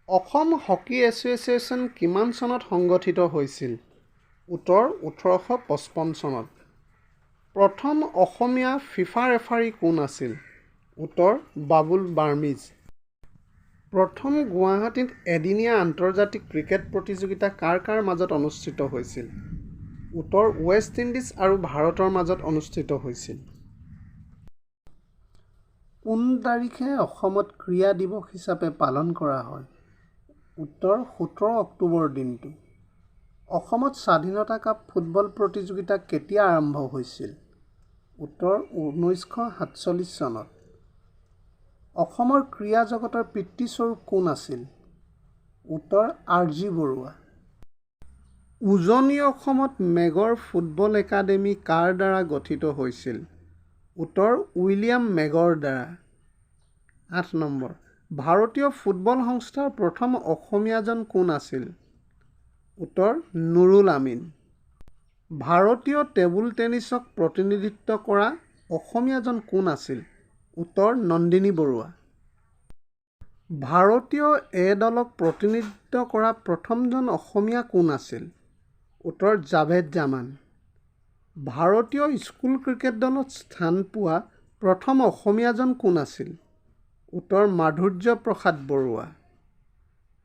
Assam hockey association কিমান চনত সংগঠিত হৈছিল? উত্তৰ 1855 চনত। প্ৰথম অসমীয়া ফিফা ৰেফাৰী কোন আছিল? উত্তৰ বাবুল বাৰ্মিজ। প্ৰথম গুৱাহাটীত এদিনীয়া আন্তৰ্জাতিক ক্ৰিকেট প্ৰতিযোগিতা কাৰ কাৰ মাজত অনুষ্ঠিত হৈছিল? উত্তৰ ৱেষ্ট ইণ্ডিজ আৰু ভাৰতৰ মাজত অনুষ্ঠিত হৈছিল। কোন তাৰিখে অসমত ক্ৰীড়া দিৱস হিচাপে পালন কৰা হয়? উত্তৰ 17 অক্টোবৰ দিনটো। অসমত স্বাধীনতা কাপ ফুটবল প্ৰতিযোগিতা কেতিয়া আৰম্ভ হৈছিল? উত্তৰ 1947 চনত। অসমৰ ক্ৰীড়া জগতৰ পিতৃস্বৰূপ কোন আছিল? উত্তৰ R.G. বৰুৱা। উজনি অসমত মেগৰ ফুটবল একাডেমী কাৰ দ্বাৰা গঠিত হৈছিল? উত্তৰ উইলিয়াম মেগৰ দ্বাৰা। 8 নম্বৰ। ভাৰতীয় ফুটবল সংস্থাৰ প্ৰথম অসমীয়াজন কোন আছিল? উত্তৰ নুৰুল আমিন। ভাৰতীয় টেবুল টেনিছক প্ৰতিনিধিত্ব কৰা অসমীয়াজন কোন আছিল? উত্তৰ নন্দিনী বৰুৱা। ভাৰতীয় এ দলক প্ৰতিনিধিত্ব কৰা প্ৰথমজন অসমীয়া কোন আছিল? উত্তৰ জাভেদ জামান। ভাৰতীয় স্কুল ক্ৰিকেট দলত স্থান পোৱা প্ৰথম অসমীয়াজন কোন আছিল? উত্তৰ মাধুৰ্য প্ৰসাদ বৰুৱা।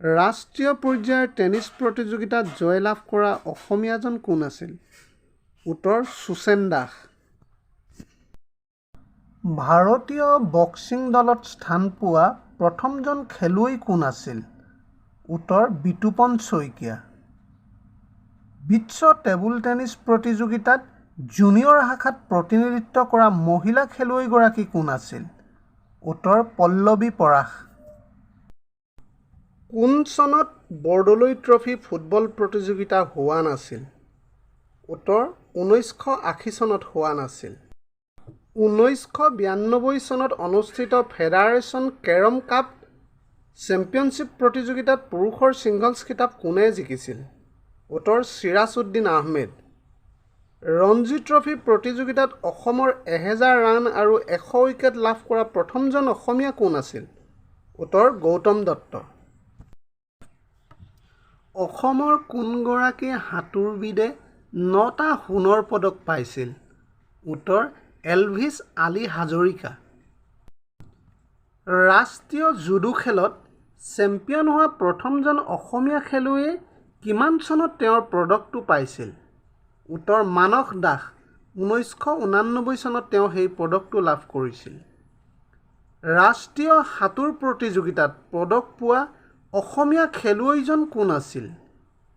ৰাষ্ট্ৰীয় পৰ্যায়ৰ টেনিছ প্ৰতিযোগিতাত জয়লাভ কৰা অসমীয়াজন কোন আছিল? উত্তৰ সুচেন দাস। ভাৰতীয় বক্সিং দলত স্থান পোৱা প্ৰথমজন খেলুৱৈ কোন আছিল? উত্তৰ বিতোপন শইকীয়া। বিশ্ব টেবুল টেনিছ প্ৰতিযোগিতাত জুনিয়ৰ শাখাত প্ৰতিনিধিত্ব কৰা মহিলা খেলুৱৈগৰাকী কোন আছিল? উত্তৰ পল্লৱী পৰাশ। কোন চনত বৰদলৈ ট্ৰফী ফুটবল প্ৰতিযোগিতা হোৱা নাছিল? উত্তৰ 1980 চনত হোৱা নাছিল। 1992 চনত অনুষ্ঠিত ফেডাৰেশ্যন কেৰম কাপ চেম্পিয়নশ্বিপ প্ৰতিযোগিতাত পুৰুষৰ ছিংগলছ খিতাপ কোনে জিকিছিল? উত্তৰ চিৰাজ উদ্দিন আহমেদ। ৰঞ্জী ট্ৰফী প্ৰতিযোগিতাত অসমৰ 1000 ৰান আৰু 100 উইকেট লাভ কৰা প্ৰথমজন অসমীয়া কোন আছিল? উত্তৰ গৌতম দত্ত। অসমৰ কোনগৰাকী সাঁতোৰবিদে 9টা সোণৰ পদক পাইছিল? উত্তৰ এলভিছ আলী হাজৰিকা। ৰাষ্ট্ৰীয় জুডো খেলত চেম্পিয়ন হোৱা প্ৰথমজন অসমীয়া খেলুৱৈয়ে কিমান চনত তেওঁৰ পদকটো পাইছিল? উত্তৰ মানস দাস। 1989 চনত তেওঁ সেই পদকটো লাভ কৰিছিল। ৰাষ্ট্ৰীয় সাঁতোৰ প্ৰতিযোগিতাত পদক পোৱা অসমীয়া খেলুৱৈজন কোন আছিল?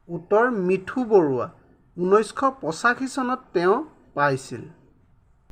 উত্তৰ মিঠু বৰুৱা। 1985 চনত তেওঁ পাইছিল।